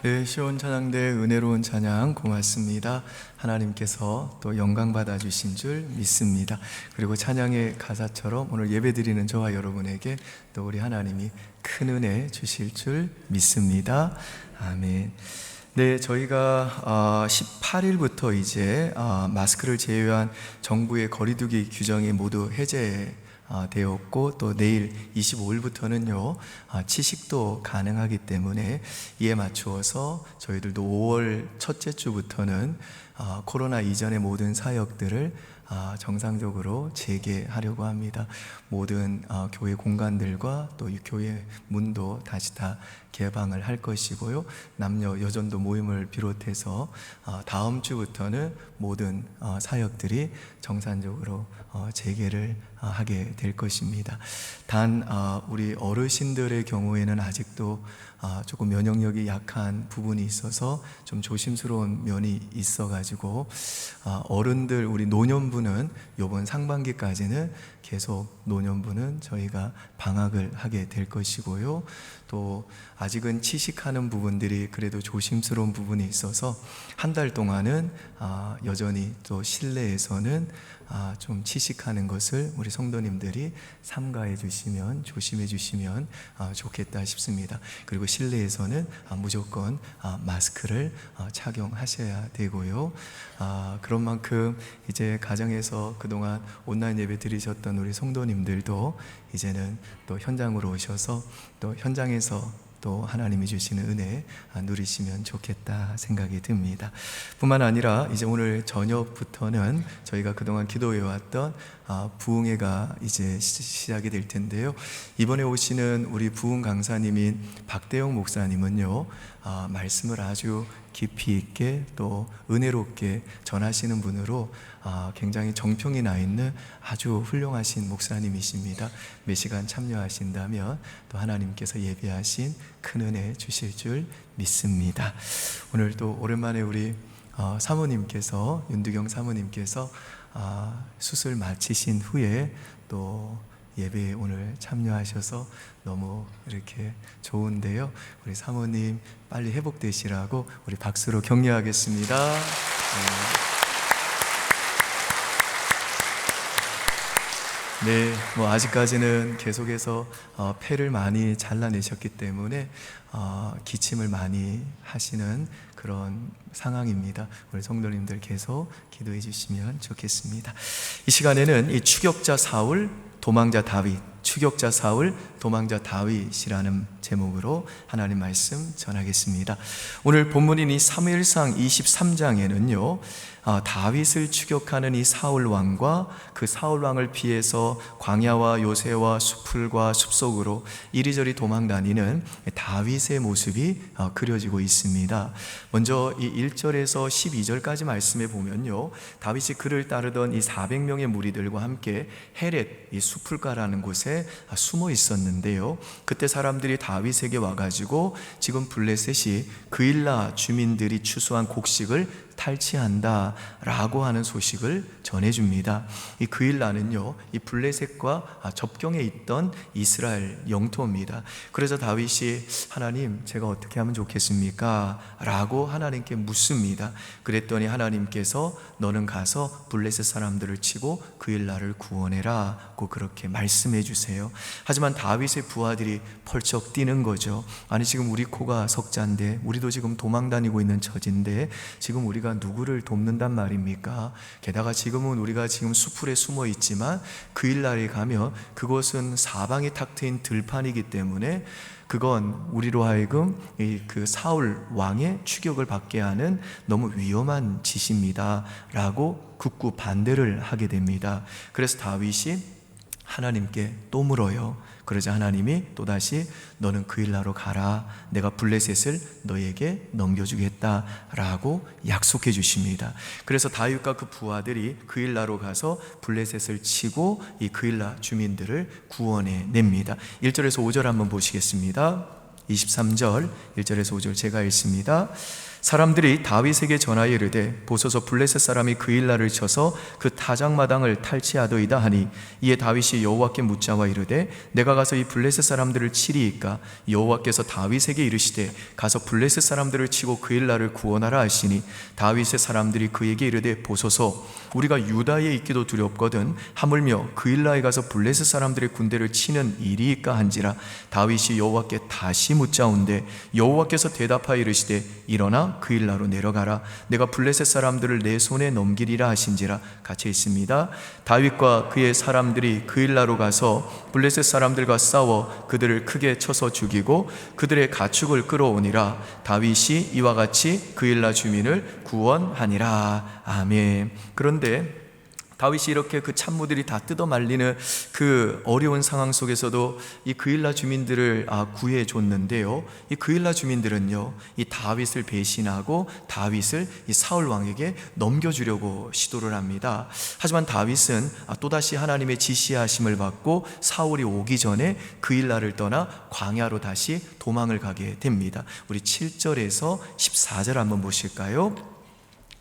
네, 시온 찬양대 은혜로운 찬양 고맙습니다. 하나님께서 또 영광 받아 주신 줄 믿습니다. 그리고 찬양의 가사처럼 오늘 예배드리는 저와 여러분에게 또 우리 하나님이 큰 은혜 주실 줄 믿습니다. 아멘. 네, 저희가 18일부터 이제 마스크를 제외한 정부의 거리두기 규정이 모두 해제되었고, 또 내일 25일부터는요 취식도 가능하기 때문에 이에 맞추어서 저희들도 5월 첫째 주부터는 코로나 이전의 모든 사역들을 정상적으로 재개하려고 합니다. 모든 교회 공간들과 또 이 교회 문도 다시 다 개방을 할 것이고요, 남녀 여전도 모임을 비롯해서 다음 주부터는 모든 사역들이 정상적으로 재개를 하게 될 것입니다. 단 우리 어르신들의 경우에는 아직도 조금 면역력이 약한 부분이 있어서 좀 조심스러운 면이 있어가지고 어른들, 우리 노년부는 이번 상반기까지는 계속 노년부는 저희가 방학을 하게 될 것이고요, 또 아직은 취식하는 부분들이 그래도 조심스러운 부분이 있어서 한 달 동안은 여전히 또 실내에서는 좀 취식하는 것을 우리 성도님들이 삼가해 주시면, 조심해 주시면 좋겠다 싶습니다. 그리고 실내에서는 무조건 마스크를 착용하셔야 되고요, 그런 만큼 이제 가정에서 그동안 온라인 예배 드리셨던 우리 성도님들도 이제는 또 현장으로 오셔서 또 현장에서 또 하나님이 주시는 은혜 누리시면 좋겠다 생각이 듭니다. 뿐만 아니라 이제 오늘 저녁부터는 저희가 그동안 기도해왔던 부흥회가 이제 시작이 될 텐데요, 이번에 오시는 우리 부흥 강사님인 박대영 목사님은요 말씀을 아주 깊이 있게 또 은혜롭게 전하시는 분으로 굉장히 정평이 나 있는 아주 훌륭하신 목사님이십니다. 몇 시간 참여하신다면 또 하나님께서 예비하신 큰 은혜 주실 줄 믿습니다. 오늘 또 오랜만에 우리 사모님께서, 윤두경 사모님께서 수술 마치신 후에 또 예배에 오늘 참여하셔서 너무 이렇게 좋은데요, 우리 사모님 빨리 회복되시라고 우리 박수로 격려하겠습니다. 네, 뭐 아직까지는 계속해서 폐를 많이 잘라내셨기 때문에 기침을 많이 하시는 그런 상황입니다. 우리 성도님들 계속 기도해 주시면 좋겠습니다. 이 시간에는 이 추격자 사울, 도망자 다윗, 추격자 사울, 도망자 다윗이라는 제목으로 하나님 말씀 전하겠습니다. 오늘 본문인 이 사무엘상 23장에는요 다윗을 추격하는 이 사울 왕과 그 사울 왕을 피해서 광야와 요새와 숲풀과 숲속으로 이리저리 도망다니는 다윗의 모습이 그려지고 있습니다. 먼저 이 1절에서 12절까지 말씀해 보면요, 다윗이 그를 따르던 이 400명의 무리들과 함께 헤렛, 이 숲풀가라는 곳에 숨어 있었는데요, 그때 사람들이 다윗에게 와가지고 지금 블레셋이 그일라 주민들이 추수한 곡식을 탈취한다 라고 하는 소식을 전해줍니다. 이 그일라는요 이 블레셋과 접경에 있던 이스라엘 영토입니다. 그래서 다윗이 하나님, 제가 어떻게 하면 좋겠습니까? 라고 하나님께 묻습니다. 그랬더니 하나님께서 너는 가서 블레셋 사람들을 치고 그일라를 구원해라 고 그렇게 말씀해 주세요. 하지만 다윗의 부하들이 펄쩍 뛰는 거죠. 아니, 지금 우리 코가 석자인데, 우리도 지금 도망다니고 있는 처지인데 지금 우리가 누구를 돕는단 말입니까? 게다가 지금은 우리가 지금 수풀에 숨어 있지만 그일라에 가면 그곳은 사방이 탁 트인 들판이기 때문에 그건 우리로 하여금 그 사울 왕의 추격을 받게 하는 너무 위험한 짓입니다 라고 극구 반대를 하게 됩니다. 그래서 다윗이 하나님께 또 물어요. 그러자 하나님이 또다시 너는 그일라로 가라, 내가 블레셋을 너에게 넘겨주겠다 라고 약속해 주십니다. 그래서 다윗과 그 부하들이 그일라로 가서 블레셋을 치고 이 그일라 주민들을 구원해 냅니다. 1절에서 5절 한번 보시겠습니다. 23절 1절에서 5절 제가 읽습니다. 사람들이 다윗에게 전하여 이르되 보소서 블레셋 사람이 그일라를 쳐서 그 타작마당을 탈취하더이다 하니 이에 다윗이 여호와께 묻자와 이르되 내가 가서 이 블레셋 사람들을 치리이까 여호와께서 다윗에게 이르시되 가서 블레셋 사람들을 치고 그일라를 구원하라 하시니 다윗의 사람들이 그에게 이르되 보소서 우리가 유다에 있기도 두렵거든 하물며 그일라에 가서 블레셋 사람들의 군대를 치는 일이이까 한지라 다윗이 여호와께 다시 묻자온데 여호와께서 대답하여 이르시되 일어나 그일라로 내려가라 내가 블레셋 사람들을 내 손에 넘기리라 하신지라. 같이 있습니다. 다윗과 그의 사람들이 그일라로 가서 블레셋 사람들과 싸워 그들을 크게 쳐서 죽이고 그들의 가축을 끌어오니라. 다윗이 이와 같이 그일라 주민을 구원하니라. 아멘. 그런데 다윗이 이렇게 그 참모들이 다 뜯어 말리는 그 어려운 상황 속에서도 이 그일라 주민들을 구해 줬는데요. 이 그일라 주민들은요, 이 다윗을 배신하고 다윗을 이 사울 왕에게 넘겨주려고 시도를 합니다. 하지만 다윗은 또다시 하나님의 지시하심을 받고 사울이 오기 전에 그일라를 떠나 광야로 다시 도망을 가게 됩니다. 우리 7절에서 14절 한번 보실까요?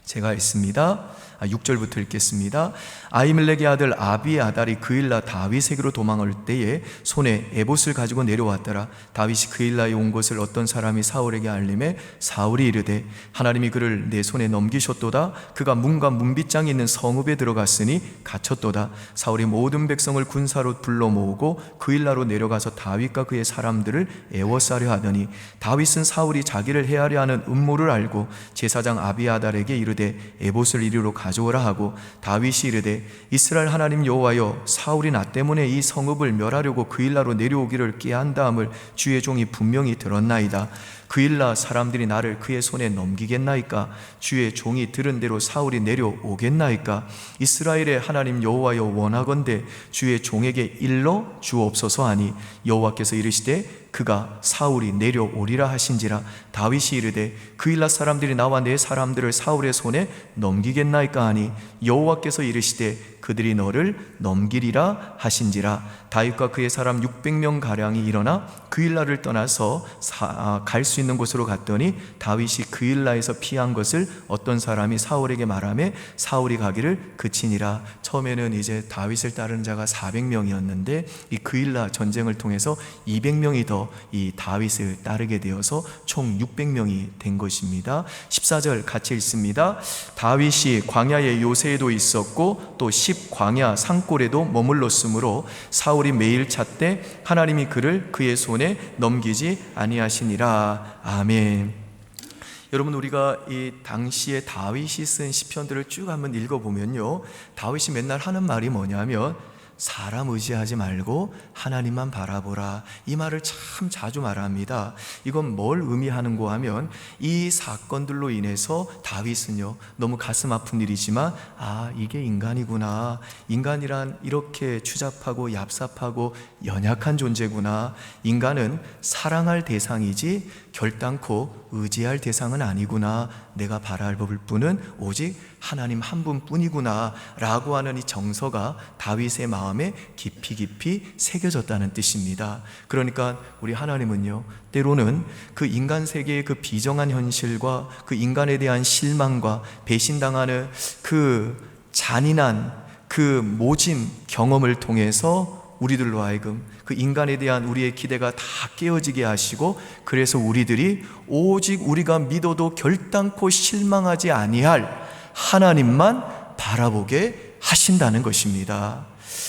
제가 읽습니다. 6절부터 읽겠습니다. 아히멜렉의 아들 아비아달이 그일라 다윗에게로 도망할 때에 손에 에봇을 가지고 내려왔더라. 다윗이 그일라에 온 것을 어떤 사람이 사울에게 알림해 사울이 이르되 하나님이 그를 내 손에 넘기셨도다. 그가 문과 문빗장이 있는 성읍에 들어갔으니 갇혔도다. 사울이 모든 백성을 군사로 불러 모으고 그일라로 내려가서 다윗과 그의 사람들을 애워싸려 하더니 다윗은 사울이 자기를 해하려 하는 음모를 알고 제사장 아비아달에게 이르되 에봇을 이리로 가져오라 하고 다윗이 이르되 이스라엘 하나님 여호와여 사울이 나 때문에 이 성읍을 멸하려고 그일라로 내려오기를 꾀한다함을 주의 종이 분명히 들었나이다. 그일라 사람들이 나를 그의 손에 넘기겠나이까? 주의 종이 들은 대로 사울이 내려오겠나이까? 이스라엘의 하나님 여호와여 원하건대 주의 종에게 일러 주옵소서 하니 여호와께서 이르시되 그가 사울이 내려오리라 하신지라. 다윗이 이르되 그일라 사람들이 나와 내 사람들을 사울의 손에 넘기겠나이까 하니 여호와께서 이르시되 그들이 너를 넘기리라 하신지라. 다윗과 그의 사람 600명 가량이 일어나 그일라를 떠나서 갈 수 있는 곳으로 갔더니 다윗이 그일라에서 피한 것을 어떤 사람이 사울에게 말하며 사울이 가기를 그치니라. 처음에는 이제 다윗을 따르는 자가 400명이었는데 이 그일라 전쟁을 통해서 200명이 더 이 다윗을 따르게 되어서 총 600명이 된 것입니다. 14절 같이 읽습니다. 다윗이 광야의 요새에도 있었고 또 광야 산골에도 머물렀으므로 사울이 매일 찾되 하나님이 그를 그의 손에 넘기지 아니하시니라. 아멘. 여러분, 우리가 이 당시에 다윗이 쓴 시편들을 쭉 한번 읽어보면요, 다윗이 맨날 하는 말이 뭐냐면 사람 의지하지 말고 하나님만 바라보라, 이 말을 참 자주 말합니다. 이건 뭘 의미하는고 하면 이 사건들로 인해서 다윗은요, 너무 가슴 아픈 일이지만 이게 인간이구나, 인간이란 이렇게 추잡하고 얍삽하고 연약한 존재구나, 인간은 사랑할 대상이지 결단코 의지할 대상은 아니구나, 내가 바라볼 분은 오직 하나님 한 분뿐이구나 라고 하는 이 정서가 다윗의 마음에 깊이 새겨졌다는 뜻입니다. 그러니까 우리 하나님은요, 때로는 그 인간 세계의 그 비정한 현실과 그 인간에 대한 실망과 배신당하는 그 잔인한 그 모진 경험을 통해서 우리들로 하여금 그 인간에 대한 우리의 기대가 다 깨어지게 하시고, 그래서 우리들이 오직 우리가 믿어도 결단코 실망하지 아니할 하나님만 바라보게 하신다는 것입니다.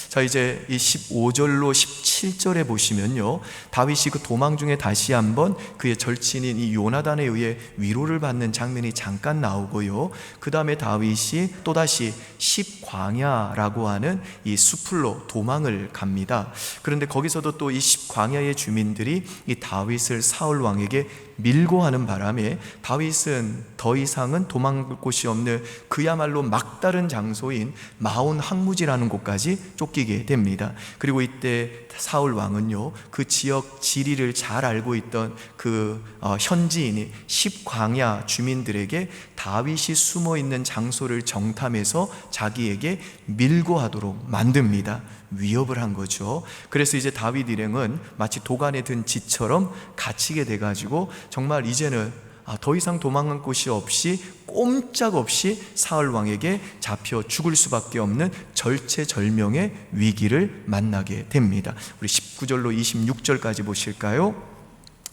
자, 이제 이 15절로 17절에 보시면요, 다윗이 그 도망 중에 다시 한번 그의 절친인 이 요나단에 의해 위로를 받는 장면이 잠깐 나오고요, 그 다음에 다윗이 또다시 십광야라고 하는 이 숲으로 도망을 갑니다. 그런데 거기서도 또 이 십광야의 주민들이 이 다윗을 사울 왕에게 밀고 하는 바람에 다윗은 더 이상은 도망갈 곳이 없는 그야말로 막다른 장소인 마온 항무지라는 곳까지 쫓기게 쫓기게 됩니다. 그리고 이때 사울 왕은요, 그 지역 지리를 잘 알고 있던 그 현지인이 십광야 주민들에게 다윗이 숨어 있는 장소를 정탐해서 자기에게 밀고하도록 만듭니다. 위협을 한 거죠. 그래서 이제 다윗 일행은 마치 도간에 든 쥐처럼 갇히게 돼가지고 정말 이제는 더 이상 도망갈 곳이 없이 꼼짝없이 사울 왕에게 잡혀 죽을 수밖에 없는 절체절명의 위기를 만나게 됩니다. 우리 19절로 26절까지 보실까요?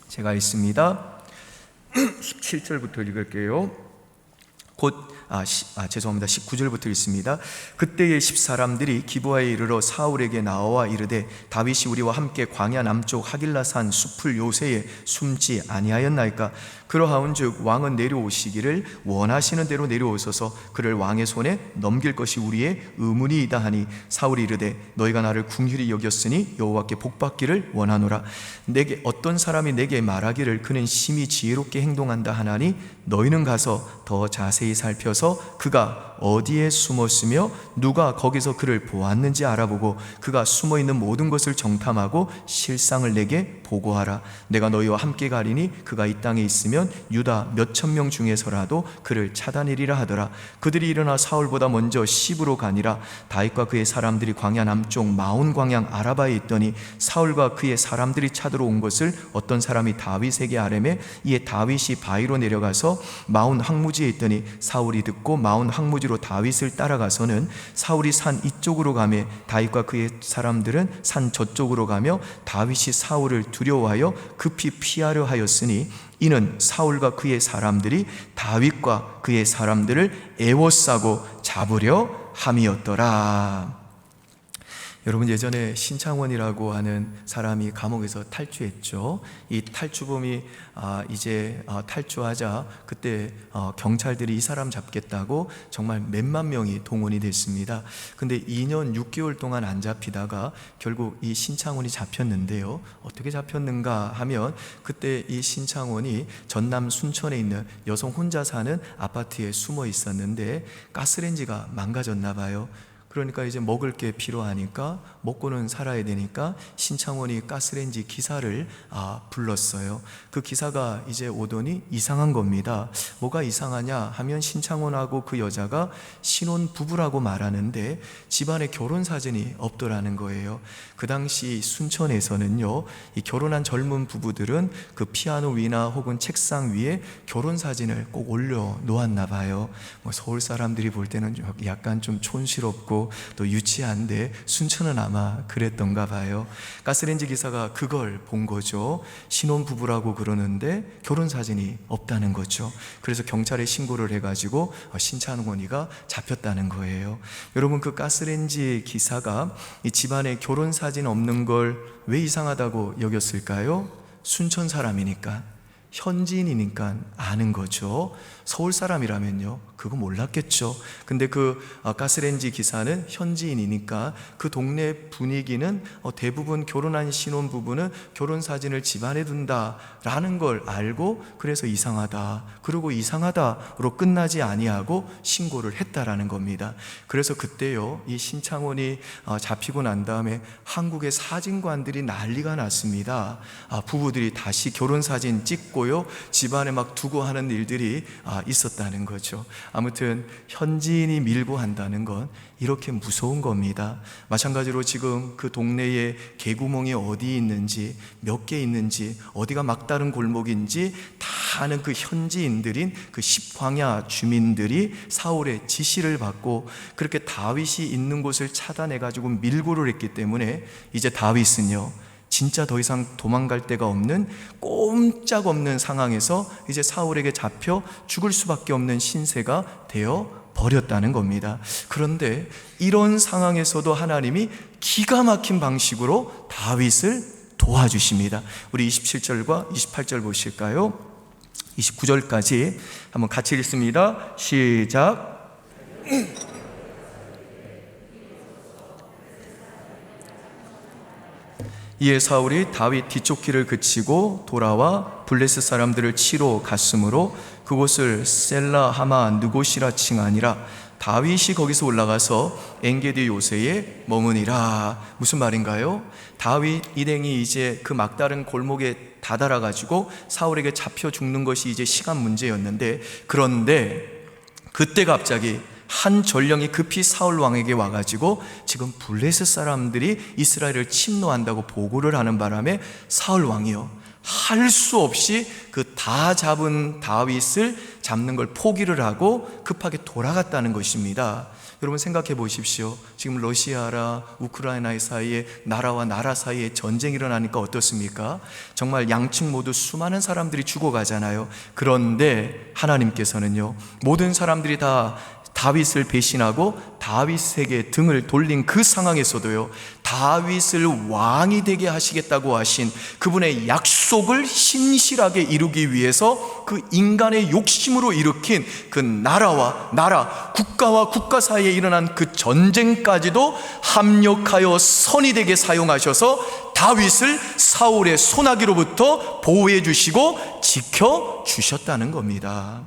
제가 읽습니다. 17절부터 읽을게요. 죄송합니다. 19절부터 읽습니다. 그때의 10사람들이 기브아에 이르러 사울에게 나와 이르되 다윗이 우리와 함께 광야 남쪽 하길라산 숲을 요새에 숨지 아니하였나이까? 그러하온즉 왕은 내려오시기를 원하시는 대로 내려오소서. 그를 왕의 손에 넘길 것이 우리의 의문이이다 하니 사울이 이르되 너희가 나를 궁휼히 여겼으니 여호와께 복받기를 원하노라. 내게 어떤 사람이 내게 말하기를 그는 심히 지혜롭게 행동한다 하나니 너희는 가서 더 자세히 살펴서 그가 어디에 숨었으며 누가 거기서 그를 보았는지 알아보고 그가 숨어있는 모든 것을 정탐하고 실상을 내게 보고하라. 내가 너희와 함께 가리니 그가 이 땅에 있으면 유다 몇천 명 중에서라도 그를 찾아내리라 하더라. 그들이 일어나 사울보다 먼저 시브로 가니라. 다윗과 그의 사람들이 광야 남쪽 마온 광양 아라바에 있더니 사울과 그의 사람들이 찾으러 온 것을 어떤 사람이 다윗에게 아뢰매 이에 다윗이 바위로 내려가서 마온 황무지에 있더니 사울이 듣고 마온 황무지로 다윗을 따라가서는 사울이 산 이쪽으로 가며 다윗과 그의 사람들은 산 저쪽으로 가며 다윗이 사울을 두려워하여 급히 피하려 하였으니 이는 사울과 그의 사람들이 다윗과 그의 사람들을 애워싸고 잡으려 함이었더라. 여러분, 예전에 신창원이라고 하는 사람이 감옥에서 탈주했죠. 이 탈주범이 이제 탈주하자 그때 경찰들이 이 사람 잡겠다고 정말 몇만 명이 동원이 됐습니다. 근데 2년 6개월 동안 안 잡히다가 결국 이 신창원이 잡혔는데요. 어떻게 잡혔는가 하면 그때 이 신창원이 전남 순천에 있는 여성 혼자 사는 아파트에 숨어 있었는데 가스레인지가 망가졌나 봐요. 그러니까 이제 먹을 게 필요하니까 먹고는 살아야 되니까 신창원이 가스레인지 기사를 불렀어요. 그 기사가 이제 오더니 이상한 겁니다. 뭐가 이상하냐 하면 신창원하고 그 여자가 신혼 부부라고 말하는데 집안에 결혼 사진이 없더라는 거예요. 그 당시 순천에서는요, 이 결혼한 젊은 부부들은 그 피아노 위나 혹은 책상 위에 결혼 사진을 꼭 올려 놓았나 봐요. 뭐 서울 사람들이 볼 때는 약간 좀 촌스럽고 또 유치한데 순천은 아마 그랬던가 봐요. 가스레인지 기사가 그걸 본 거죠. 신혼부부라고 그러는데 결혼 사진이 없다는 거죠. 그래서 경찰에 신고를 해가지고 신창원이가 잡혔다는 거예요. 여러분, 그 가스레인지 기사가 이 집안에 결혼 사진 없는 걸 왜 이상하다고 여겼을까요? 순천 사람이니까, 현지인이니까 아는 거죠. 서울 사람이라면요, 그거 몰랐겠죠. 근데 그 가스레인지 기사는 현지인이니까 그 동네 분위기는 대부분 결혼한 신혼부부는 결혼 사진을 집안에 둔다라는 걸 알고 그래서 이상하다, 그리고 이상하다로 끝나지 아니하고 신고를 했다라는 겁니다. 그래서 그때요, 이 신창원이 잡히고 난 다음에 한국의 사진관들이 난리가 났습니다. 부부들이 다시 결혼 사진 찍고요, 집안에 막 두고 하는 일들이 있었다는 거죠. 아무튼 현지인이 밀고 한다는 건 이렇게 무서운 겁니다. 마찬가지로 지금 그 동네에 개구멍이 어디 있는지, 몇 개 있는지, 어디가 막다른 골목인지 다 아는 그 현지인들인 그 십광야 주민들이 사울의 지시를 받고 그렇게 다윗이 있는 곳을 차단해가지고 밀고를 했기 때문에 이제 다윗은요, 진짜 더 이상 도망갈 데가 없는 꼼짝없는 상황에서 이제 사울에게 잡혀 죽을 수밖에 없는 신세가 되어 버렸다는 겁니다. 그런데 이런 상황에서도 하나님이 기가 막힌 방식으로 다윗을 도와주십니다. 우리 27절과 28절 보실까요? 29절까지 한번 같이 읽습니다. 시작. 이에 사울이 다윗 뒤쪽 길을 그치고 돌아와 블레셋 사람들을 치러 갔으므로 그곳을 셀라 하마 느곳이라 칭하니라. 다윗이 거기서 올라가서 엔게디 요새에 머무니라. 무슨 말인가요? 다윗 일행이 이제 그 막다른 골목에 다다라 가지고 사울에게 잡혀 죽는 것이 이제 시간 문제였는데, 그런데 그때 갑자기 한 전령이 급히 사울 왕에게 와가지고 지금 블레셋 사람들이 이스라엘을 침노한다고 보고를 하는 바람에 사울 왕이요, 할 수 없이 그 다 잡은 다윗을 잡는 걸 포기를 하고 급하게 돌아갔다는 것입니다. 여러분 생각해 보십시오. 지금 러시아라 우크라이나 사이에, 나라와 나라 사이에 전쟁이 일어나니까 어떻습니까? 정말 양측 모두 수많은 사람들이 죽어가잖아요. 그런데 하나님께서는요, 모든 사람들이 다 다윗을 배신하고 다윗에게 등을 돌린 그 상황에서도요, 다윗을 왕이 되게 하시겠다고 하신 그분의 약속을 신실하게 이루기 위해서 그 인간의 욕심으로 일으킨 그 나라와 나라, 국가와 국가 사이에 일어난 그 전쟁까지도 합력하여 선이 되게 사용하셔서 다윗을 사울의 손아귀로부터 보호해 주시고 지켜 주셨다는 겁니다.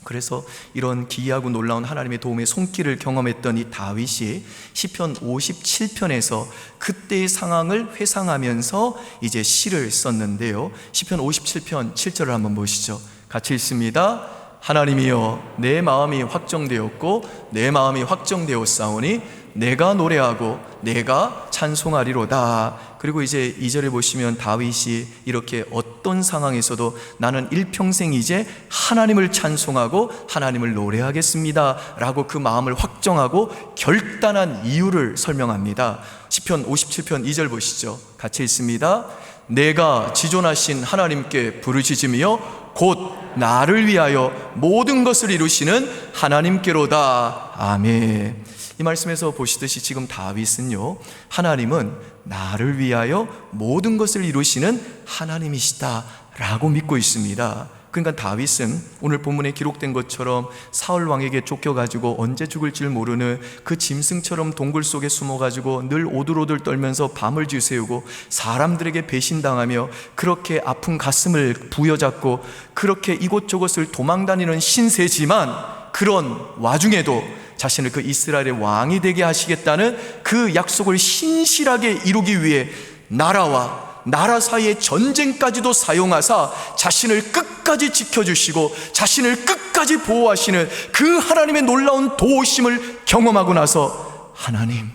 그래서 이런 기이하고 놀라운 하나님의 도움의 손길을 경험했던 이 다윗이 시편 57편에서 그때의 상황을 회상하면서 이제 시를 썼는데요, 시편 57편 7절을 한번 보시죠. 같이 읽습니다. 하나님이여, 내 마음이 확정되었고 내 마음이 확정되었사오니 내가 노래하고 내가 찬송하리로다. 그리고 이제 2절에 보시면 다윗이 이렇게 어떤 상황에서도 나는 일평생 이제 하나님을 찬송하고 하나님을 노래하겠습니다 라고 그 마음을 확정하고 결단한 이유를 설명합니다. 시편 57편 2절 보시죠. 같이 읽습니다. 내가 지존하신 하나님께 부르짖으며 곧 나를 위하여 모든 것을 이루시는 하나님께로다. 아멘. 이 말씀에서 보시듯이 지금 다윗은요, 하나님은 나를 위하여 모든 것을 이루시는 하나님이시다 라고 믿고 있습니다. 그러니까 다윗은 오늘 본문에 기록된 것처럼 사울 왕에게 쫓겨가지고 언제 죽을지 모르는 그 짐승처럼 동굴 속에 숨어가지고 늘 오들오들 떨면서 밤을 지새우고 사람들에게 배신당하며 그렇게 아픈 가슴을 부여잡고 그렇게 이곳저곳을 도망다니는 신세지만, 그런 와중에도 자신을 그 이스라엘의 왕이 되게 하시겠다는 그 약속을 신실하게 이루기 위해 나라와 나라 사이의 전쟁까지도 사용하사 자신을 끝까지 지켜주시고 자신을 끝까지 보호하시는 그 하나님의 놀라운 도우심을 경험하고 나서 하나님,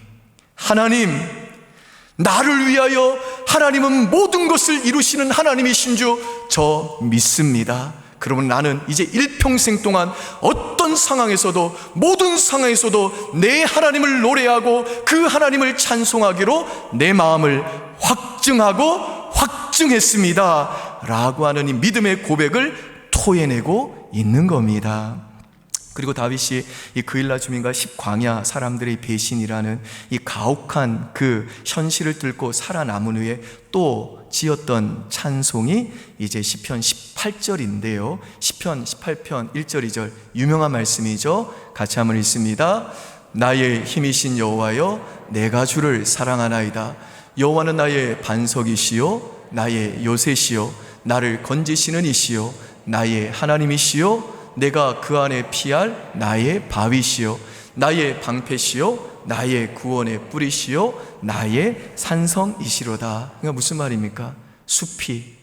나를 위하여 하나님은 모든 것을 이루시는 하나님이신 줄 저 믿습니다. 그러면 나는 이제 일평생 동안 어떤 상황에서도, 모든 상황에서도 내 하나님을 노래하고 그 하나님을 찬송하기로 내 마음을 확증했습니다 라고 하는 이 믿음의 고백을 토해내고 있는 겁니다. 그리고 다윗이 이 그일라 주민과 십광야 사람들의 배신이라는 이 가혹한 그 현실을 뚫고 살아남은 후에 또 지었던 찬송이 이제 시편 18절인데요 시편 18편 1절 2절 유명한 말씀이죠. 같이 한번 읽습니다. 나의 힘이신 여호와여, 내가 주를 사랑하나이다. 여호와는 나의 반석이시요 나의 요새시요 나를 건지시는 이시요 나의 하나님이시요 내가 그 안에 피할 나의 바위시요 나의 방패시요 나의 구원의 뿌리시요 나의 산성이시로다. 그러니까 무슨 말입니까? 숲이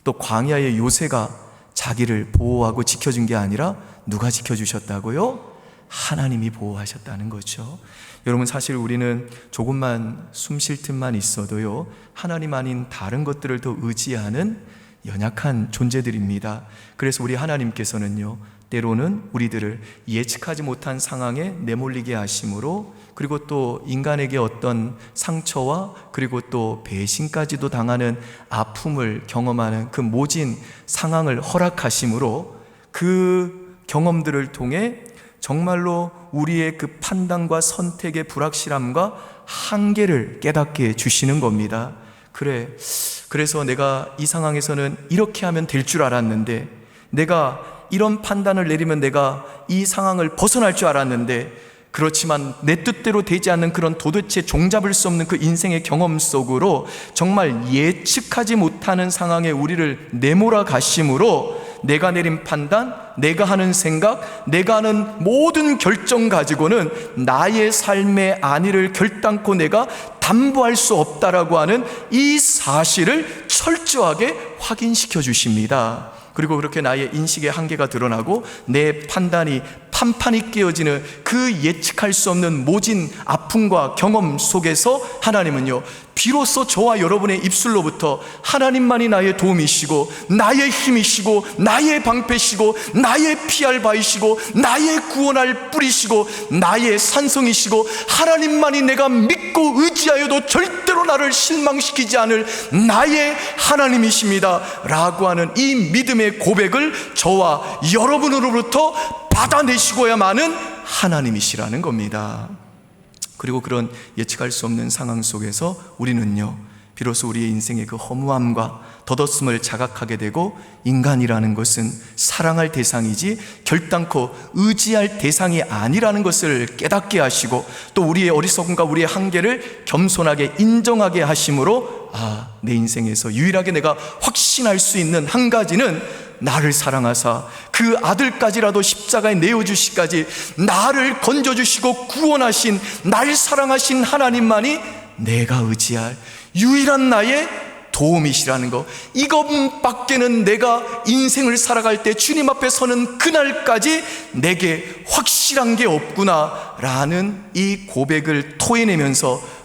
또 광야의 요새가 자기를 보호하고 지켜준 게 아니라 누가 지켜주셨다고요? 하나님이 보호하셨다는 거죠. 여러분, 사실 우리는 조금만 숨 쉴 틈만 있어도요 하나님 아닌 다른 것들을 더 의지하는 연약한 존재들입니다. 그래서 우리 하나님께서는요 때로는 우리들을 예측하지 못한 상황에 내몰리게 하심으로, 그리고 또 인간에게 어떤 상처와 그리고 또 배신까지도 당하는 아픔을 경험하는 그 모진 상황을 허락하심으로 그 경험들을 통해 정말로 우리의 그 판단과 선택의 불확실함과 한계를 깨닫게 해주시는 겁니다. 그래서 내가 이 상황에서는 이렇게 하면 될 줄 알았는데, 내가 이런 판단을 내리면 내가 이 상황을 벗어날 줄 알았는데, 그렇지만 내 뜻대로 되지 않는 그런 도대체 종잡을 수 없는 그 인생의 경험 속으로 정말 예측하지 못하는 상황에 우리를 내몰아 가심으로 내가 내린 판단, 내가 하는 생각, 내가 하는 모든 결정 가지고는 나의 삶의 안위를 결단코 내가 담보할 수 없다라고 하는 이 사실을 철저하게 확인시켜 주십니다. 그리고 그렇게 나의 인식의 한계가 드러나고 내 판단이 판판이 깨어지는 그 예측할 수 없는 모진 아픔과 경험 속에서 하나님은요, 비로소 저와 여러분의 입술로부터 하나님만이 나의 도움이시고 나의 힘이시고 나의 방패시고 나의 피할 바이시고 나의 구원할 뿌리시고 나의 산성이시고 하나님만이 내가 믿고 의지하여도 절대로 나를 실망시키지 않을 나의 하나님이십니다 라고 하는 이 믿음의 고백을 저와 여러분으로부터 받아내시고야만은 하나님이시라는 겁니다. 그리고 그런 예측할 수 없는 상황 속에서 우리는요, 비로소 우리의 인생의 그 허무함과 덧없음을 자각하게 되고, 인간이라는 것은 사랑할 대상이지 결단코 의지할 대상이 아니라는 것을 깨닫게 하시고, 또 우리의 어리석음과 우리의 한계를 겸손하게 인정하게 하심으로, 내 인생에서 유일하게 내가 확신할 수 있는 한 가지는 나를 사랑하사 그 아들까지라도 십자가에 내어주시기까지 나를 건져주시고 구원하신, 날 사랑하신 하나님만이 내가 의지할 유일한 나의 도움이시라는 것, 이것밖에는 내가 인생을 살아갈 때 주님 앞에 서는 그날까지 내게 확실한 게 없구나 라는 이 고백을 토해내면서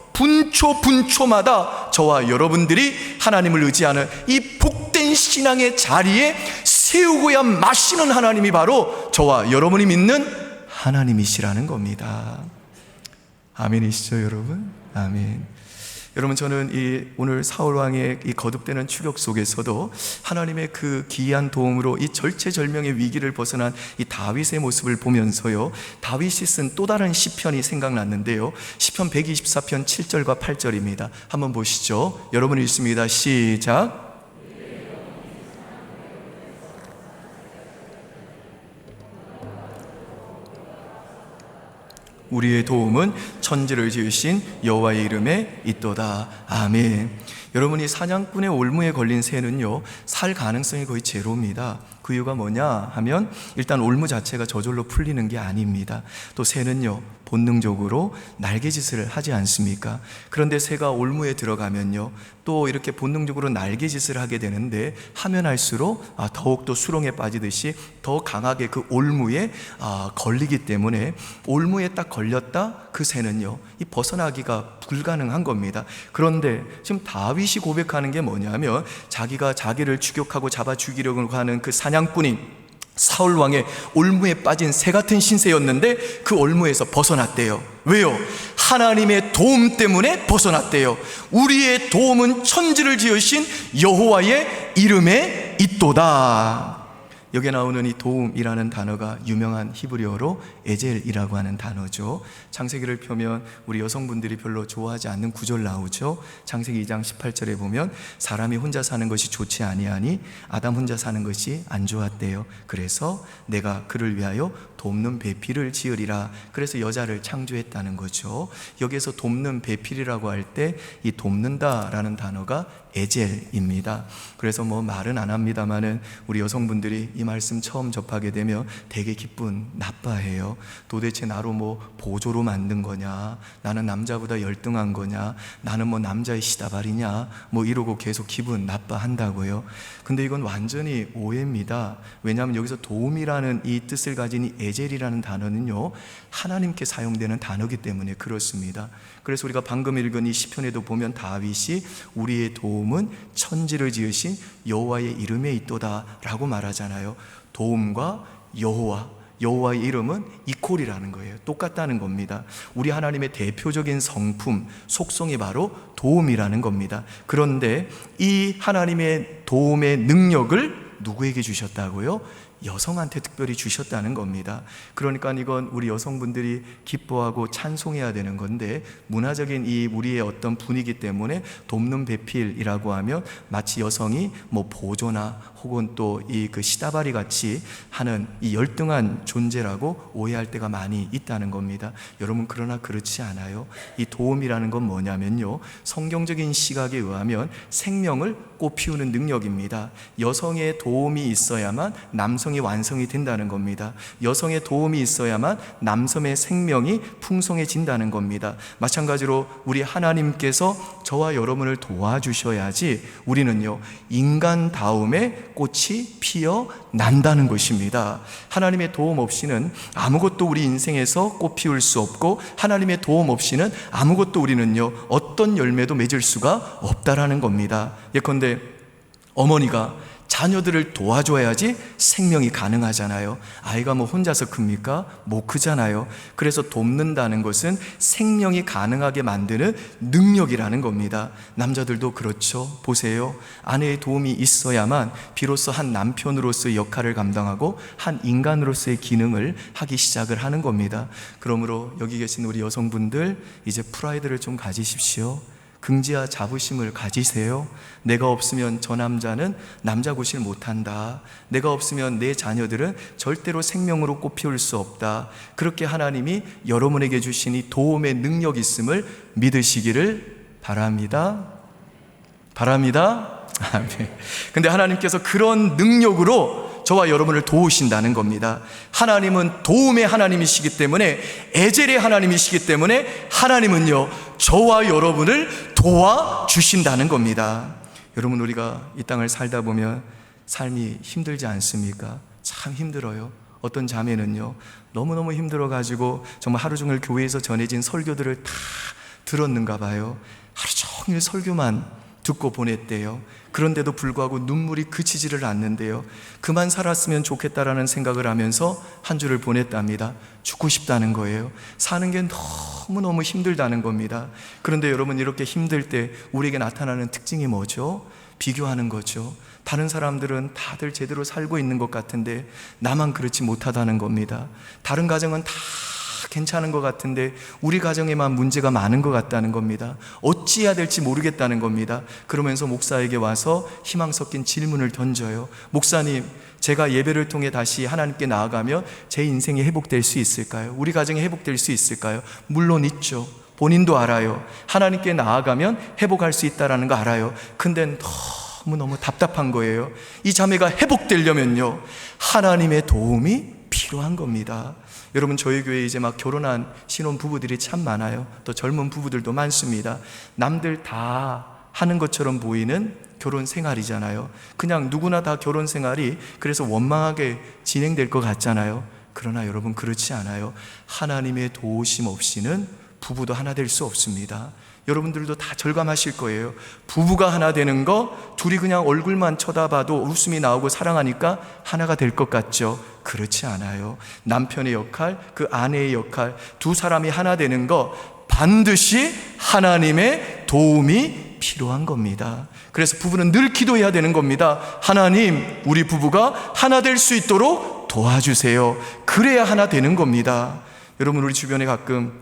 분초마다 저와 여러분들이 하나님을 의지하는 이 복된 신앙의 자리에 세우고야 마시는 하나님이 바로 저와 여러분이 믿는 하나님이시라는 겁니다. 아멘이시죠, 여러분? 아멘. 여러분, 저는 오늘 사울왕의 이 거듭되는 추격 속에서도 하나님의 그 기이한 도움으로 이 절체절명의 위기를 벗어난 이 다윗의 모습을 보면서요, 다윗이 쓴 또 다른 시편이 생각났는데요, 시편 124편 7절과 8절입니다. 한번 보시죠. 여러분 읽습니다. 시작. 우리의 도움은 천지를 지으신 여호와의 이름에 있도다. 아멘. 여러분이 사냥꾼의 올무에 걸린 새는요, 살 가능성이 거의 제로입니다. 그 이유가 뭐냐 하면, 일단 올무 자체가 저절로 풀리는 게 아닙니다. 또 새는요, 본능적으로 날개짓을 하지 않습니까? 그런데 새가 올무에 들어가면요, 또 이렇게 본능적으로 날개짓을 하게 되는데, 하면 할수록 더욱더 수렁에 빠지듯이 더 강하게 그 올무에 걸리기 때문에, 올무에 딱 걸렸다 그 새는요, 이 벗어나기가 불가능한 겁니다. 그런데 지금 다윗이 고백하는 게 뭐냐면, 자기가 자기를 추격하고 잡아 죽이려고 하는 그 사냥꾼인 사울 왕의 올무에 빠진 새 같은 신세였는데 그 올무에서 벗어났대요. 왜요? 하나님의 도움 때문에 벗어났대요. 우리의 도움은 천지를 지으신 여호와의 이름에 있도다. 여기에 나오는 이 도움이라는 단어가 유명한 히브리어로 에젤이라고 하는 단어죠. 창세기를 펴면 우리 여성분들이 별로 좋아하지 않는 구절 나오죠. 창세기 2장 18절에 보면, 사람이 혼자 사는 것이 좋지 아니하니 아담 혼자 사는 것이 안 좋았대요. 그래서 내가 그를 위하여 돕는 배필을 지으리라. 그래서 여자를 창조했다는 거죠. 여기에서 돕는 배필이라고 할 때 이 돕는다라는 단어가 에젤입니다. 그래서 말은 안 합니다만은 우리 여성분들이 이 말씀 처음 접하게 되면 되게 기분 나빠해요. 도대체 나로 보조로 만든 거냐, 나는 남자보다 열등한 거냐, 나는 남자의 시다발이냐, 이러고 계속 기분 나빠한다고요. 근데 이건 완전히 오해입니다. 왜냐하면 여기서 도움이라는 이 뜻을 가진 이 에젤이라는 단어는요, 하나님께 사용되는 단어이기 때문에 그렇습니다. 그래서 우리가 방금 읽은 이 시편에도 보면 다윗이 우리의 도움은 천지를 지으신 여호와의 이름에 있도다 라고 말하잖아요. 도움과 여호와의 이름은 이퀄이라는 거예요. 똑같다는 겁니다. 우리 하나님의 대표적인 성품, 속성이 바로 도움이라는 겁니다. 그런데 이 하나님의 도움의 능력을 누구에게 주셨다고요? 여성한테 특별히 주셨다는 겁니다. 그러니까 이건 우리 여성분들이 기뻐하고 찬송해야 되는 건데, 문화적인 이 우리의 어떤 분위기 때문에 돕는 배필이라고 하면 마치 여성이 보조나 혹은 또 이 그 시다바리 같이 하는 이 열등한 존재라고 오해할 때가 많이 있다는 겁니다. 여러분, 그러나 그렇지 않아요. 이 도움이라는 건 뭐냐면요, 성경적인 시각에 의하면 생명을 꽃피우는 능력입니다. 여성의 도움이 있어야만 남성이 완성이 된다는 겁니다. 여성의 도움이 있어야만 남성의 생명이 풍성해진다는 겁니다. 마찬가지로 우리 하나님께서 저와 여러분을 도와주셔야지 우리는요, 인간다움의 꽃이 피어난다는 것입니다. 하나님의 도움 없이는 아무것도 우리 인생에서 꽃 피울 수 없고, 하나님의 도움 없이는 아무것도 우리는요, 어떤 열매도 맺을 수가 없다라는 겁니다. 예컨대 어머니가 자녀들을 도와줘야지 생명이 가능하잖아요. 아이가 뭐 혼자서 큽니까? 못 크잖아요. 그래서 돕는다는 것은 생명이 가능하게 만드는 능력이라는 겁니다. 남자들도 그렇죠. 보세요. 아내의 도움이 있어야만 비로소 한 남편으로서의 역할을 감당하고 한 인간으로서의 기능을 하기 시작을 하는 겁니다. 그러므로 여기 계신 우리 여성분들, 이제 프라이드를 좀 가지십시오. 긍지와 자부심을 가지세요. 내가 없으면 저 남자는 남자 구실 못한다. 내가 없으면 내 자녀들은 절대로 생명으로 꽃피울 수 없다. 그렇게 하나님이 여러분에게 주신 이 도움의 능력이 있음을 믿으시기를 바랍니다. 바랍니다. 아멘. 근데 하나님께서 그런 능력으로 저와 여러분을 도우신다는 겁니다. 하나님은 도움의 하나님이시기 때문에, 에젤의 하나님이시기 때문에 하나님은요, 저와 여러분을 도와주신다는 겁니다. 여러분, 우리가 이 땅을 살다 보면 삶이 힘들지 않습니까? 참 힘들어요. 어떤 자매는요, 너무너무 힘들어가지고 정말 하루 종일 교회에서 전해진 설교들을 다 들었는가 봐요. 하루 종일 설교만 듣고 보냈대요. 그런데도 불구하고 눈물이 그치지를 않는데요, 그만 살았으면 좋겠다라는 생각을 하면서 한 주를 보냈답니다. 죽고 싶다는 거예요. 사는 게 너무너무 힘들다는 겁니다. 그런데 여러분, 이렇게 힘들 때 우리에게 나타나는 특징이 뭐죠? 비교하는 거죠. 다른 사람들은 다들 제대로 살고 있는 것 같은데 나만 그렇지 못하다는 겁니다. 다른 가정은 다 괜찮은 것 같은데 우리 가정에만 문제가 많은 것 같다는 겁니다. 어찌해야 될지 모르겠다는 겁니다. 그러면서 목사에게 와서 희망 섞인 질문을 던져요. 목사님, 제가 예배를 통해 다시 하나님께 나아가면 제 인생이 회복될 수 있을까요? 우리 가정이 회복될 수 있을까요? 물론 있죠. 본인도 알아요. 하나님께 나아가면 회복할 수 있다는 거 알아요. 근데 너무너무 답답한 거예요. 이 자매가 회복되려면요, 하나님의 도움이 필요한 겁니다. 여러분, 저희 교회에 이제 막 결혼한 신혼 부부들이 참 많아요. 또 젊은 부부들도 많습니다. 남들 다 하는 것처럼 보이는 결혼 생활이잖아요. 그냥 누구나 다 결혼 생활이 그래서 원만하게 진행될 것 같잖아요. 그러나 여러분, 그렇지 않아요. 하나님의 도우심 없이는 부부도 하나 될 수 없습니다. 여러분들도 다 절감하실 거예요. 부부가 하나 되는 거, 둘이 그냥 얼굴만 쳐다봐도 웃음이 나오고 사랑하니까 하나가 될 것 같죠? 그렇지 않아요. 남편의 역할, 그 아내의 역할, 두 사람이 하나 되는 거 반드시 하나님의 도움이 필요한 겁니다. 그래서 부부는 늘 기도해야 되는 겁니다. 하나님, 우리 부부가 하나 될 수 있도록 도와주세요. 그래야 하나 되는 겁니다. 여러분, 우리 주변에 가끔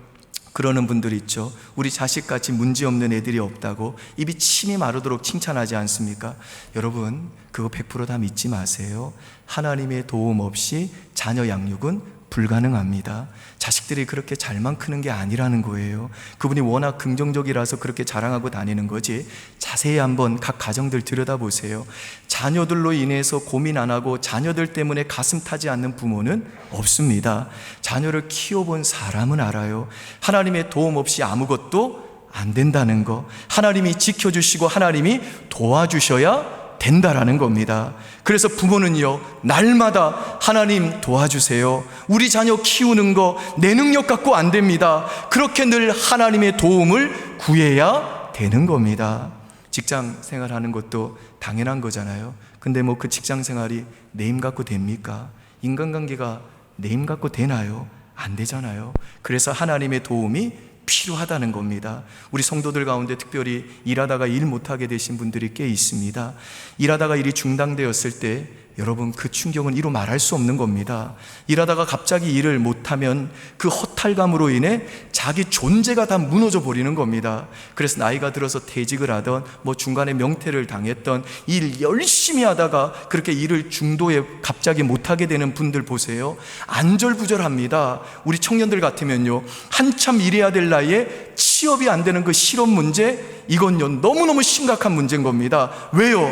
그러는 분들이 있죠. 우리 자식같이 문제없는 애들이 없다고 입이 침이 마르도록 칭찬하지 않습니까? 여러분, 그거 100% 다 믿지 마세요. 하나님의 도움 없이 자녀 양육은 불가능합니다. 자식들이 그렇게 잘만 크는 게 아니라는 거예요. 그분이 워낙 긍정적이라서 그렇게 자랑하고 다니는 거지, 자세히 한번 각 가정들 들여다보세요. 자녀들로 인해서 고민 안 하고 자녀들 때문에 가슴 타지 않는 부모는 없습니다. 자녀를 키워본 사람은 알아요. 하나님의 도움 없이 아무것도 안 된다는 거, 하나님이 지켜주시고 하나님이 도와주셔야 된다라는 겁니다. 그래서 부모는요, 날마다 하나님 도와주세요. 우리 자녀 키우는 거 내 능력 갖고 안 됩니다. 그렇게 늘 하나님의 도움을 구해야 되는 겁니다. 직장 생활하는 것도 당연한 거잖아요. 근데 뭐 그 직장 생활이 내 힘 갖고 됩니까? 인간관계가 내 힘 갖고 되나요? 안 되잖아요. 그래서 하나님의 도움이 필요하다는 겁니다. 우리 성도들 가운데 특별히 일하다가 일 못하게 되신 분들이 꽤 있습니다. 일하다가 일이 중단되었을 때 여러분, 그 충격은 이루 말할 수 없는 겁니다. 일하다가 갑자기 일을 못하면 그 허탈감으로 인해 자기 존재가 다 무너져 버리는 겁니다. 그래서 나이가 들어서 퇴직을 하던 중간에 명퇴를 당했던 일 열심히 하다가 그렇게 일을 중도에 갑자기 못하게 되는 분들 보세요. 안절부절합니다. 우리 청년들 같으면요, 한참 일해야 될 나이에 취업이 안 되는 그 실업 문제, 이건요 너무너무 심각한 문제인 겁니다. 왜요?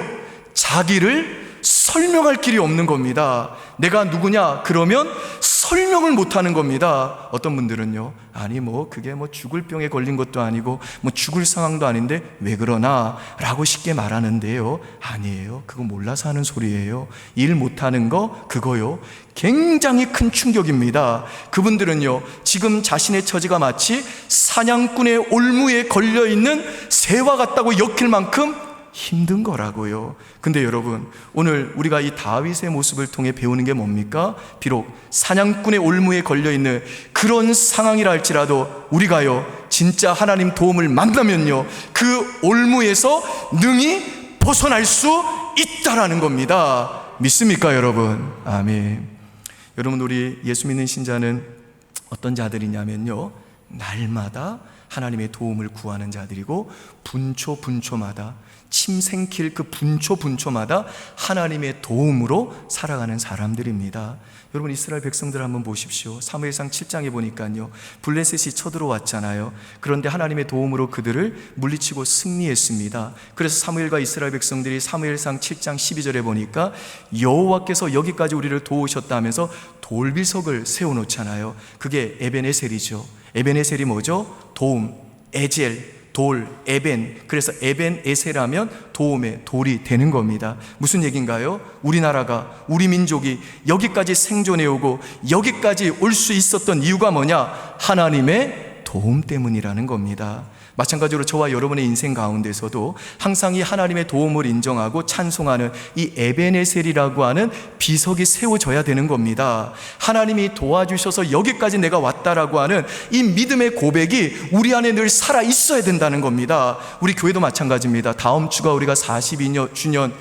자기를 설명할 길이 없는 겁니다. 내가 누구냐? 그러면 설명을 못하는 겁니다. 어떤 분들은요, 아니 그게 죽을 병에 걸린 것도 아니고 죽을 상황도 아닌데 왜 그러나? 라고 쉽게 말하는데요, 아니에요. 그거 몰라서 하는 소리예요. 일 못하는 거, 그거요 굉장히 큰 충격입니다. 그분들은요, 지금 자신의 처지가 마치 사냥꾼의 올무에 걸려있는 새와 같다고 엮일 만큼 힘든 거라고요. 근데 여러분, 오늘 우리가 이 다윗의 모습을 통해 배우는 게 뭡니까? 비록 사냥꾼의 올무에 걸려있는 그런 상황이라 할지라도 우리가요, 진짜 하나님 도움을 만나면요, 그 올무에서 능히 벗어날 수 있다라는 겁니다. 믿습니까, 여러분? 아멘. 여러분, 우리 예수 믿는 신자는 어떤 자들이냐면요, 날마다 하나님의 도움을 구하는 자들이고, 분초마다 침 생길 그 분초마다 하나님의 도움으로 살아가는 사람들입니다. 여러분, 이스라엘 백성들 한번 보십시오. 사무엘상 7장에 보니까요, 블레셋이 쳐들어왔잖아요. 그런데 하나님의 도움으로 그들을 물리치고 승리했습니다. 그래서 사무엘과 이스라엘 백성들이 사무엘상 7장 12절에 보니까 여호와께서 여기까지 우리를 도우셨다면서 돌비석을 세워놓잖아요. 그게 에벤에셀이죠. 에벤에셀이 뭐죠? 도움, 에젤, 돌, 에벤. 그래서 에벤 에셀하면 도움의 돌이 되는 겁니다. 무슨 얘기인가요? 우리나라가, 우리 민족이 여기까지 생존해 오고 여기까지 올 수 있었던 이유가 뭐냐? 하나님의 도움 때문이라는 겁니다. 마찬가지로 저와 여러분의 인생 가운데서도 항상 이 하나님의 도움을 인정하고 찬송하는 이 에벤에셀이라고 하는 비석이 세워져야 되는 겁니다. 하나님이 도와주셔서 여기까지 내가 왔다라고 하는 이 믿음의 고백이 우리 안에 늘 살아 있어야 된다는 겁니다. 우리 교회도 마찬가지입니다. 다음 주가 우리가 42주년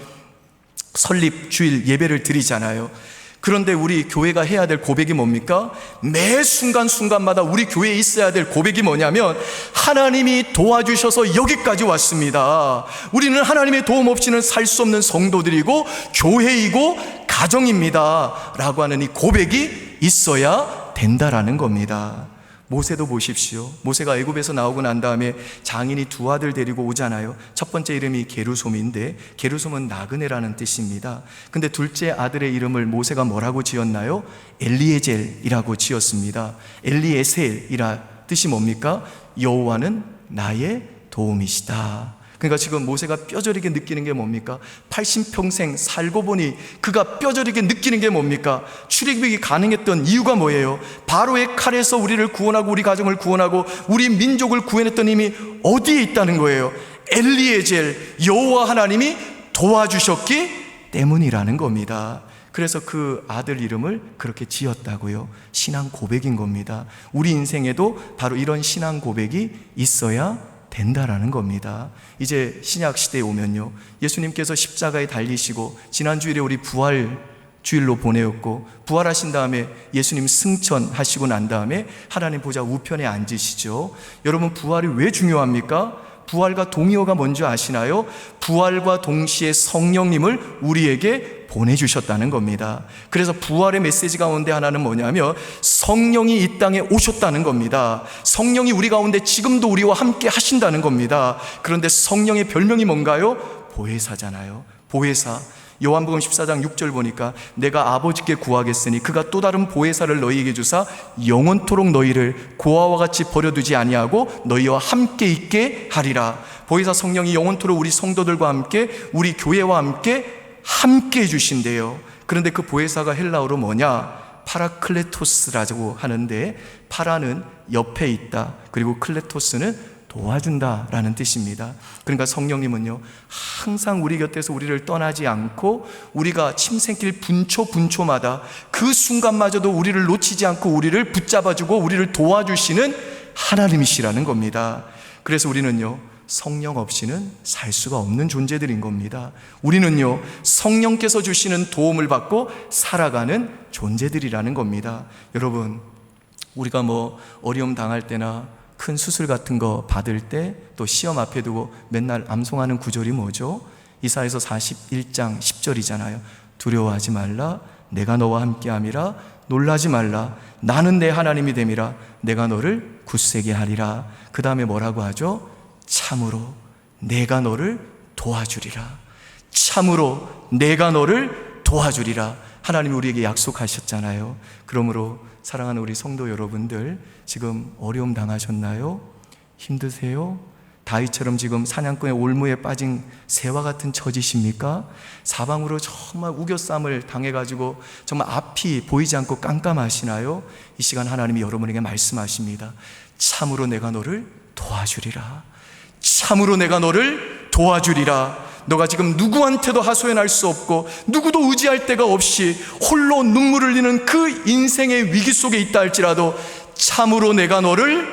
설립 주일 예배를 드리잖아요. 그런데 우리 교회가 해야 될 고백이 뭡니까? 매 순간순간마다 우리 교회에 있어야 될 고백이 뭐냐면, 하나님이 도와주셔서 여기까지 왔습니다. 우리는 하나님의 도움 없이는 살 수 없는 성도들이고 교회이고 가정입니다 라고 하는 이 고백이 있어야 된다라는 겁니다. 모세도 보십시오. 모세가 애굽에서 나오고 난 다음에 장인이 두 아들 데리고 오잖아요. 첫 번째 이름이 게르솜인데, 게르솜은 나그네라는 뜻입니다. 근데 둘째 아들의 이름을 모세가 뭐라고 지었나요? 엘리에젤이라고 지었습니다. 엘리에셀이라 뜻이 뭡니까? 여호와는 나의 도움이시다. 그러니까 지금 모세가 뼈저리게 느끼는 게 뭡니까? 80평생 살고 보니 그가 뼈저리게 느끼는 게 뭡니까? 출애굽이 가능했던 이유가 뭐예요? 바로의 칼에서 우리를 구원하고 우리 가정을 구원하고 우리 민족을 구원했던 힘이 어디에 있다는 거예요? 엘리에젤, 여호와 하나님이 도와주셨기 때문이라는 겁니다. 그래서 그 아들 이름을 그렇게 지었다고요. 신앙 고백인 겁니다. 우리 인생에도 바로 이런 신앙 고백이 있어야 된다라는 겁니다. 이제 신약 시대에 오면요, 예수님께서 십자가에 달리시고 지난주일에 우리 부활 주일로 보내었고, 부활하신 다음에 예수님 승천하시고 난 다음에 하나님 보좌 우편에 앉으시죠. 여러분, 부활이 왜 중요합니까? 부활과 동의어가 뭔지 아시나요? 부활과 동시에 성령님을 우리에게 보내주셨다는 겁니다. 그래서 부활의 메시지 가운데 하나는 뭐냐면, 성령이 이 땅에 오셨다는 겁니다. 성령이 우리 가운데 지금도 우리와 함께 하신다는 겁니다. 그런데 성령의 별명이 뭔가요? 보혜사잖아요. 보혜사. 요한복음 14장 6절 보니까 내가 아버지께 구하겠으니 그가 또 다른 보혜사를 너희에게 주사 영원토록 너희를 고아와 같이 버려두지 아니하고 너희와 함께 있게 하리라. 보혜사 성령이 영원토록 우리 성도들과 함께, 우리 교회와 함께 해주신대요. 그런데 그 보혜사가 헬라어로 뭐냐? 파라클레토스라고 하는데, 파라는 옆에 있다, 그리고 클레토스는 도와준다라는 뜻입니다. 그러니까 성령님은요, 항상 우리 곁에서 우리를 떠나지 않고 우리가 침 생길 분초마다 그 순간마저도 우리를 놓치지 않고 우리를 붙잡아주고 우리를 도와주시는 하나님이시라는 겁니다. 그래서 우리는요, 성령 없이는 살 수가 없는 존재들인 겁니다. 우리는요, 성령께서 주시는 도움을 받고 살아가는 존재들이라는 겁니다. 여러분, 우리가 어려움 당할 때나 큰 수술 같은 거 받을 때 또 시험 앞에 두고 맨날 암송하는 구절이 뭐죠? 이사야서 41장 10절이잖아요. 두려워하지 말라, 내가 너와 함께함이라. 놀라지 말라, 나는 내 하나님이 됨이라. 내가 너를 굳세게 하리라. 그 다음에 뭐라고 하죠? 참으로 내가 너를 도와주리라. 참으로 내가 너를 도와주리라. 하나님이 우리에게 약속하셨잖아요. 그러므로 사랑하는 우리 성도 여러분들, 지금 어려움 당하셨나요? 힘드세요? 다윗처럼 지금 사냥꾼의 올무에 빠진 새와 같은 처지십니까? 사방으로 정말 우겨쌈을 당해가지고 정말 앞이 보이지 않고 깜깜하시나요? 이 시간 하나님이 여러분에게 말씀하십니다. 참으로 내가 너를 도와주리라. 참으로 내가 너를 도와주리라. 너가 지금 누구한테도 하소연할 수 없고 누구도 의지할 데가 없이 홀로 눈물을 흘리는 그 인생의 위기 속에 있다 할지라도 참으로 내가 너를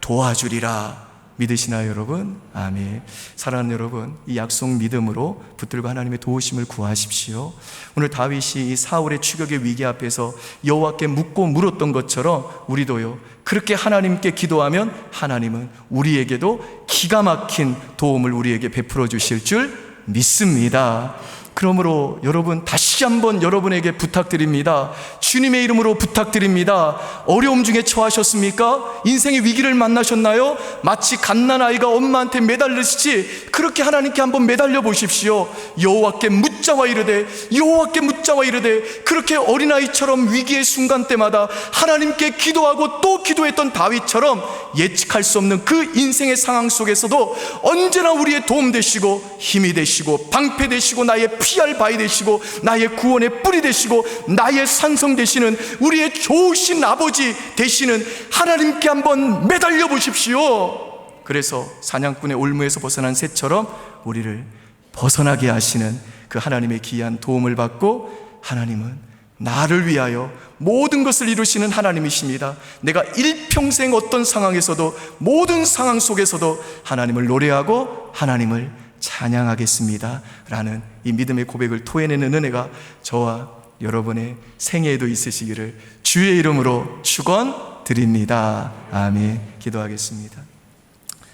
도와주리라. 믿으시나요, 여러분? 아멘. 사랑하는 여러분, 이 약속 믿음으로 붙들고 하나님의 도우심을 구하십시오. 오늘 다윗이 이 사울의 추격의 위기 앞에서 여호와께 묻고 물었던 것처럼 우리도요, 그렇게 하나님께 기도하면 하나님은 우리에게도 기가 막힌 도움을 우리에게 베풀어 주실 줄 믿습니다. 그러므로 여러분, 다시 한번 여러분에게 부탁드립니다. 주님의 이름으로 부탁드립니다. 어려움 중에 처하셨습니까? 인생의 위기를 만나셨나요? 마치 갓난아이가 엄마한테 매달리시지 그렇게 하나님께 한번 매달려 보십시오. 여호와께 묻자와 이르되, 여호와께 묻자와 이르되, 그렇게 어린아이처럼 위기의 순간 때마다 하나님께 기도하고 또 기도했던 다윗처럼 예측할 수 없는 그 인생의 상황 속에서도 언제나 우리의 도움 되시고 힘이 되시고 방패 되시고 나의 피할 바위 되시고 나의 구원의 뿌리 되시고 나의 산성 되시는 우리의 좋으신 아버지 되시는 하나님께 한번 매달려 보십시오. 그래서 사냥꾼의 올무에서 벗어난 새처럼 우리를 벗어나게 하시는 그 하나님의 귀한 도움을 받고, 하나님은 나를 위하여 모든 것을 이루시는 하나님이십니다. 내가 일평생 어떤 상황에서도, 모든 상황 속에서도 하나님을 노래하고 하나님을 찬양하겠습니다 라는 이 믿음의 고백을 토해내는 은혜가 저와 여러분의 생애에도 있으시기를 주의 이름으로 축원드립니다. 아멘. 기도하겠습니다.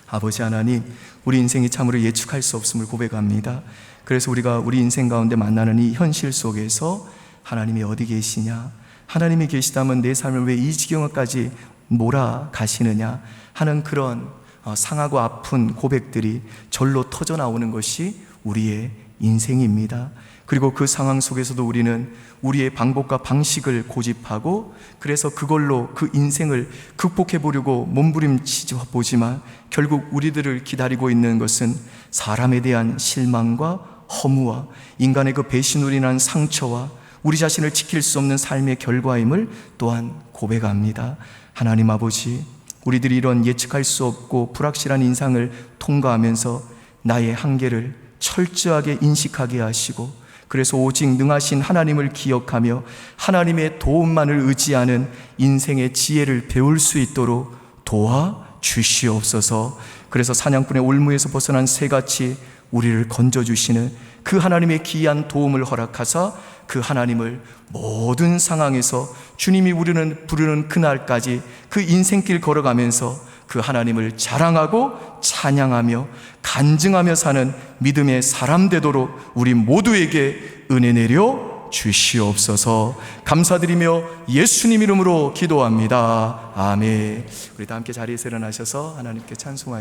아버지 하나님, 우리 인생이 참으로 예측할 수 없음을 고백합니다. 그래서 우리가 우리 인생 가운데 만나는 이 현실 속에서 하나님이 어디 계시냐, 하나님이 계시다면 내 삶을 왜 이 지경까지 몰아가시느냐 하는 그런 상하고 아픈 고백들이 절로 터져 나오는 것이 우리의 인생입니다. 그리고 그 상황 속에서도 우리는 우리의 방법과 방식을 고집하고, 그래서 그걸로 그 인생을 극복해 보려고 몸부림치지 보지만 결국 우리들을 기다리고 있는 것은 사람에 대한 실망과 허무와 인간의 그 배신으로 인한 상처와 우리 자신을 지킬 수 없는 삶의 결과임을 또한 고백합니다. 하나님 아버지, 우리들이 이런 예측할 수 없고 불확실한 인상을 통과하면서 나의 한계를 철저하게 인식하게 하시고, 그래서 오직 능하신 하나님을 기억하며 하나님의 도움만을 의지하는 인생의 지혜를 배울 수 있도록 도와주시옵소서. 그래서 사냥꾼의 올무에서 벗어난 새같이 우리를 건져주시는 그 하나님의 귀한 도움을 허락하사 그 하나님을 모든 상황에서 주님이 우리는 부르는 그날까지 그 인생길 걸어가면서 그 하나님을 자랑하고 찬양하며 간증하며 사는 믿음의 사람 되도록 우리 모두에게 은혜 내려 주시옵소서. 감사드리며 예수님 이름으로 기도합니다. 아멘. 우리 다 함께 자리에서 일어나셔서 하나님께 찬송하시겠습니다.